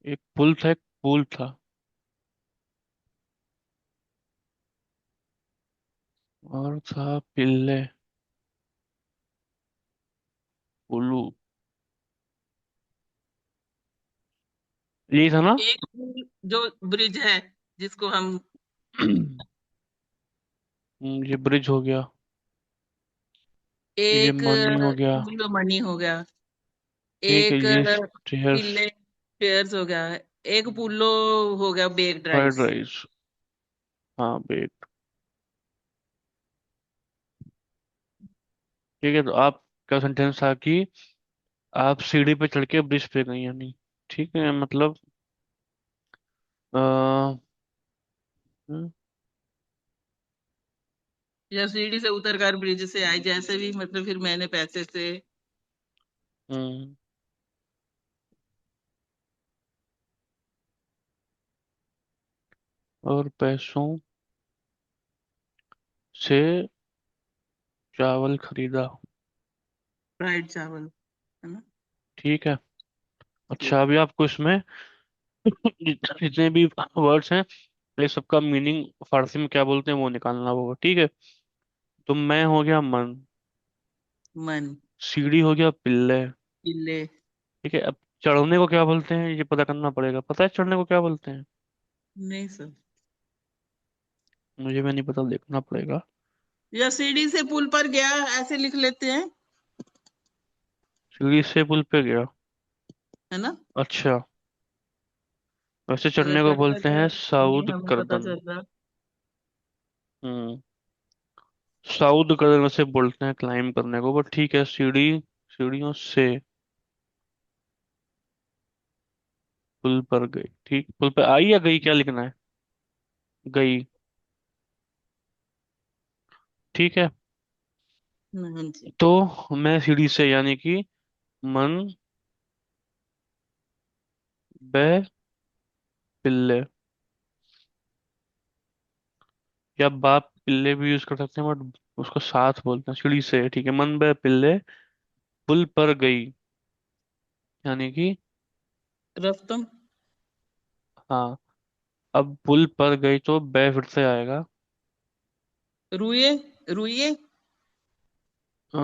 एक पुल था, एक पुल था, और था पिल्ले, उल्लू, यही था ना? एक जो ब्रिज है जिसको हम। ये ब्रिज हो गया, ये एक मनी हो गया। पुल मनी हो गया। ठीक है, एक ये स्टेयर्स, पिल्ले पेयर्स हो गया। एक पुल्लो हो गया बेक्ड फ्राइड राइस। राइस। हाँ, बेट। ठीक है, तो आपका सेंटेंस था कि आप सीढ़ी पे चढ़ के ब्रिज पे गई, यानी ठीक है, मतलब आ, या सीढ़ी से उतर कर ब्रिज से आई, जैसे भी मतलब फिर मैंने पैसे से। हम्म, और पैसों से चावल खरीदा। फ्राइड चावल, है ना। ठीक है। ठीक। अच्छा, अभी आपको इसमें जितने भी वर्ड्स हैं, ये सबका मीनिंग फारसी में क्या बोलते हैं वो निकालना होगा, ठीक है? तो मैं हो गया मन, मन। सीढ़ी हो गया पिल्ले। पिल्ले। ठीक है, अब चढ़ने को क्या बोलते हैं ये पता करना पड़ेगा। पता है चढ़ने को क्या बोलते हैं? नहीं सर। मुझे भी नहीं पता, देखना पड़ेगा। या सीढ़ी से पुल पर गया, ऐसे लिख लेते हैं। सीढ़ी से पुल पे गया। है ना। अच्छा, वैसे अगर चढ़ने को पता बोलते कर हैं नहीं साउद हमें पता करदन। चल रहा। हम्म, साउद करदन से बोलते हैं क्लाइम करने को, बट ठीक है, सीढ़ी, सीढ़ियों से पुल पर गई। ठीक, पुल पे आई या गई, क्या लिखना है? गई। ठीक है, हाँ जी। तो मैं सीढ़ी से, यानी कि मन बे पिल्ले, या बाप पिल्ले भी यूज कर सकते हैं, बट उसको साथ बोलते हैं सीढ़ी से। ठीक है, मन बे पिल्ले पुल पर गई, यानी कि रस्तम। हाँ, अब पुल पर गई तो बे फिर से आएगा। रुए। रुइए। अ,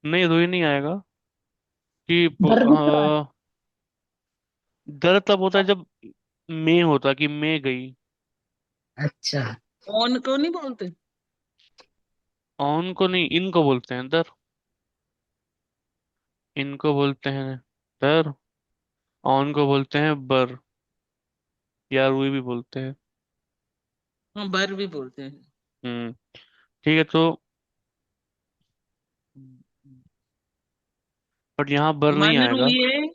नहीं, रोई नहीं आएगा कि दर्द का। दर तब होता है जब मैं होता कि मैं गई। अच्छा। कौन को नहीं बोलते। ऑन को नहीं, इनको बोलते हैं दर, इनको बोलते हैं दर। ऑन को बोलते हैं बर, या रुई भी बोलते हैं। हाँ, बर भी बोलते हैं। हम्म, ठीक है, तो बट यहाँ बर नहीं मन आएगा। रुइए।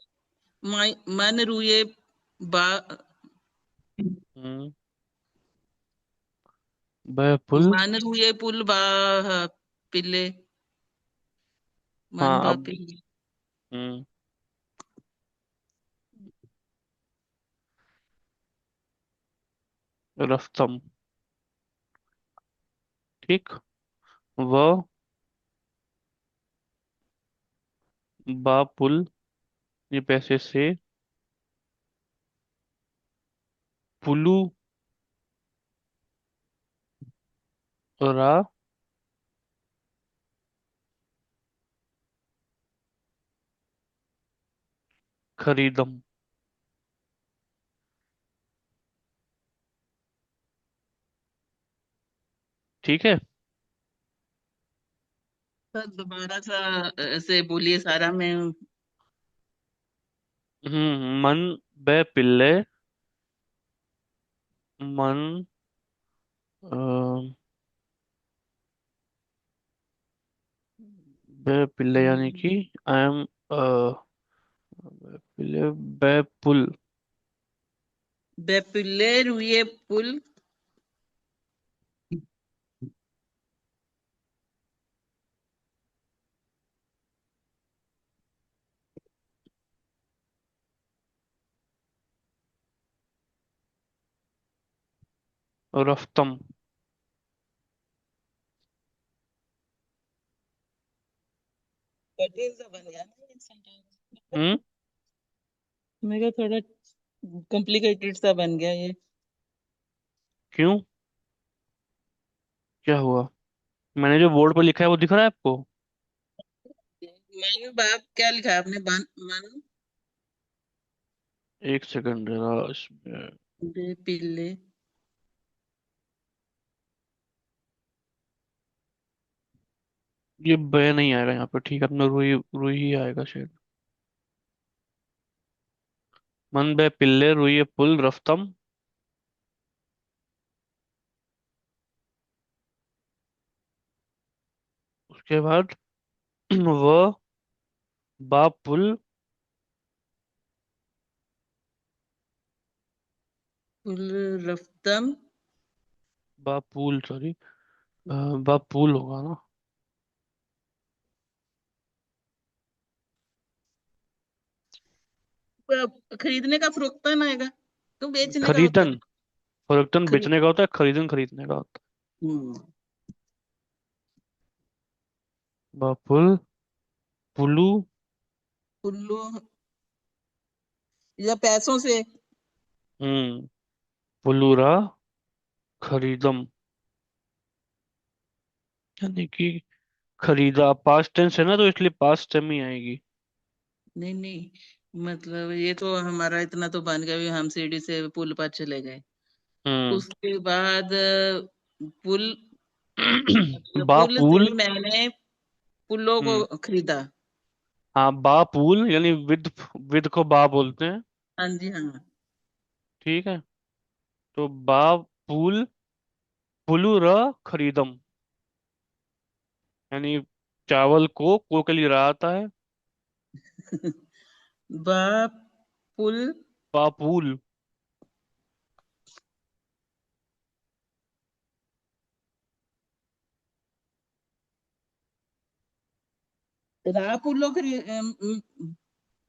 मन रुइए। बा। हम्म, बह पुल। मन रुइए पुल बा। पिल्ले। मन हाँ, बा अब पिल्ले। हम्म, रस्तम। ठीक, वह बा पुल, ये पैसे से पुलू रा खरीदम। ठीक है। सर दोबारा सा ऐसे बोलिए सारा मैं। मन बे पिल्ले, मन अ, बे पिल्ले, यानी कि आई एम पिल्ले बे पुल, बेपिल्ले रुइए पुल। रफ्तम। कठिन सा बन गया ना ये sentence। हम्म, मेरा थोड़ा कॉम्प्लिकेटेड सा बन गया ये। क्यों? क्या हुआ? मैंने जो बोर्ड पर लिखा है वो दिख रहा है आपको? मैंने बाप क्या लिखा है आपने? मन एक सेकंड जरा इसमें। दे पिल्ले। ये ब नहीं आएगा यहाँ पे, ठीक है, अपना रुई रुई ही आएगा शायद। मन बे पिल्ले रुई पुल रफ्तम। उसके बाद वो बा पुल। पुल रफ्तम। बा पुल, सॉरी। बा पुल होगा ना? खरीदने का फरोख्तन आएगा तो बेचने का होता खरीदन। है। फरोख्तन खरीद। बेचने का होता है, खरीदन खरीदने का होता हम्म। है। बा पुल पुलू। पुल्लू या पैसों से। हम्म। पुलूरा खरीदम, यानी कि खरीदा, पास्ट टेंस है ना, तो इसलिए पास्ट टाइम ही आएगी। नहीं नहीं, मतलब ये तो हमारा इतना तो बन गया भी, हम सीढ़ी से पुल पर चले गए। हम्म। उसके बाद पुल, मतलब बा पुल पुल। से मैंने पुल्लों हम्म। को खरीदा। हाँ, बा पुल यानी विद को बा बोलते हैं। हाँ जी हाँ। ठीक है। तो बा पुल पुलू र खरीदम, यानी चावल को के लिए रहा आता है। बा पुल बा पुल। रा पुल्लो और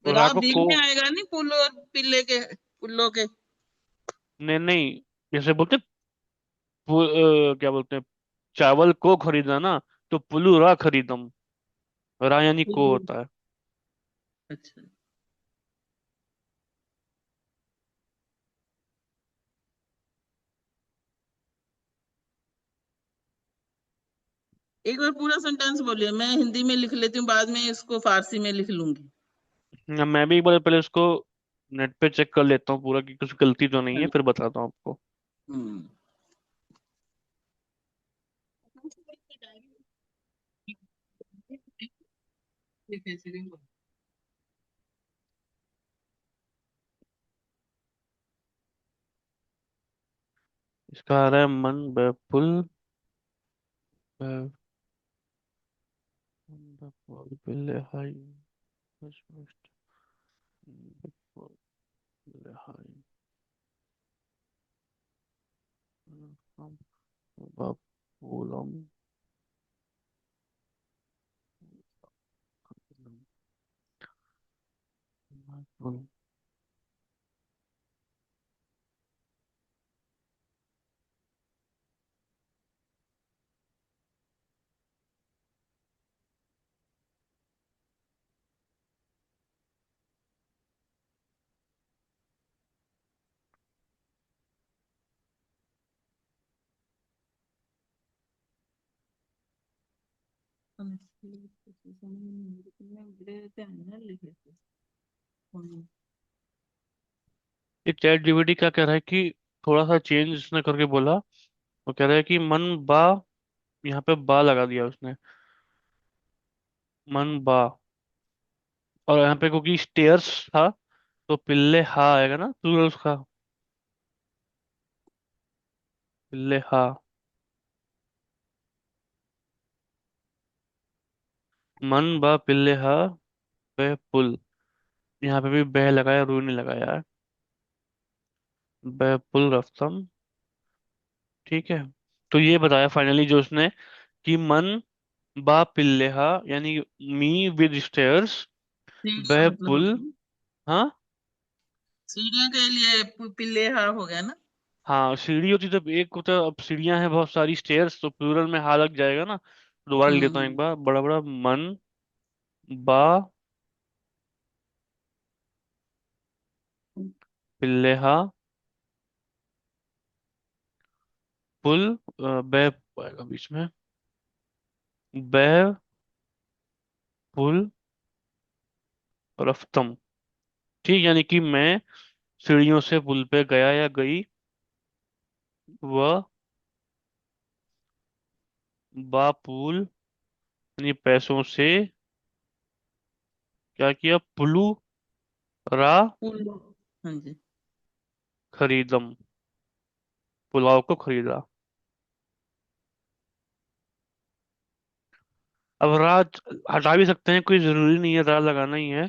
रा रा को बीच में आएगा नहीं, पुल्लो और पिल्ले के, पुल्लो के। नहीं नहीं, जैसे बोलते क्या बोलते हैं, चावल को खरीदा ना, तो पुलू रा खरीदम। रा यानी को पुल्लो। होता है। अच्छा। एक बार पूरा सेंटेंस बोलिए, मैं हिंदी में लिख लेती हूँ, बाद में इसको फारसी में लिख लूंगी। मैं भी एक बार पहले उसको नेट पे चेक कर लेता हूँ पूरा, कि कुछ गलती तो नहीं है, हाँ। फिर बताता हूँ आपको। हम्म। इसका आ रहा है मन बेपुल बिल्ले हाई। बापुलम। ये चैट जीपीटी क्या कह रहा है कि थोड़ा सा चेंज इसने करके बोला। वो कह रहा है कि मन बा, यहाँ पे बा लगा दिया उसने। मन बा, और यहाँ पे क्योंकि स्टेयर्स था, तो पिल्ले हा आएगा ना प्लूरल उसका। पिल्ले हा। मन बा पिल्ले हा बे पुल। यहाँ पे भी बह लगाया, रू नहीं लगाया है। बे पुल रफ्तम। ठीक है। तो ये बताया फाइनली जो उसने, कि मन बा पिल्ले हा, यानी मी विद स्टेयर्स, सीढ़ियाँ बे मतलब पुल। होगी। हाँ। सीढ़ियों के लिए पिल्ले हाँ हो गया ना। हाँ, सीढ़ी होती तो एक को, तो अब सीढ़ियां हैं बहुत सारी, स्टेयर्स, तो प्लूरल में हा लग जाएगा ना। दोबारा लिख देता हूँ एक हम्म। बार, बड़ा बड़ा मन बा पिल्लेहा पुल, बे आएगा बीच में, बे पुल रफ्तम। ठीक, यानी कि मैं सीढ़ियों से पुल पे गया या गई, वह बापुल यानी पैसों से क्या किया, पुलू रा पुल। हाँ जी। खरीदम, पुलाव को खरीदा। अब रा हटा भी सकते हैं, कोई जरूरी नहीं है रा लगाना ही है।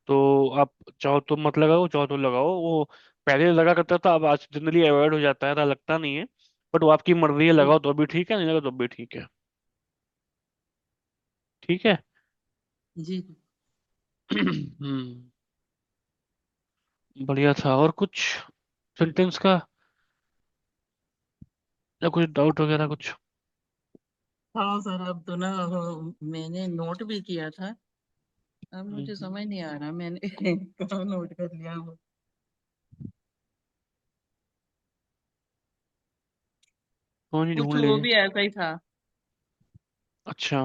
तो आप चाहो तो मत लगाओ, चाहो तो लगाओ। वो पहले लगा करता था, अब आज जनरली अवॉइड हो जाता है, रा लगता नहीं है। बट वो आपकी मर्जी है, लगाओ तो भी ठीक है, नहीं लगा तो भी ठीक है। ठीक है। जी। हम्म, बढ़िया था। और कुछ सेंटेंस का या कुछ डाउट वगैरह कुछ? हाँ सर, अब तो ना मैंने नोट भी किया था। अब मुझे हम्म, समझ नहीं आ रहा मैंने कहाँ नोट कर लिया वो। कौन ही कुछ ढूंढ वो लिए। भी ऐसा ही था। अच्छा।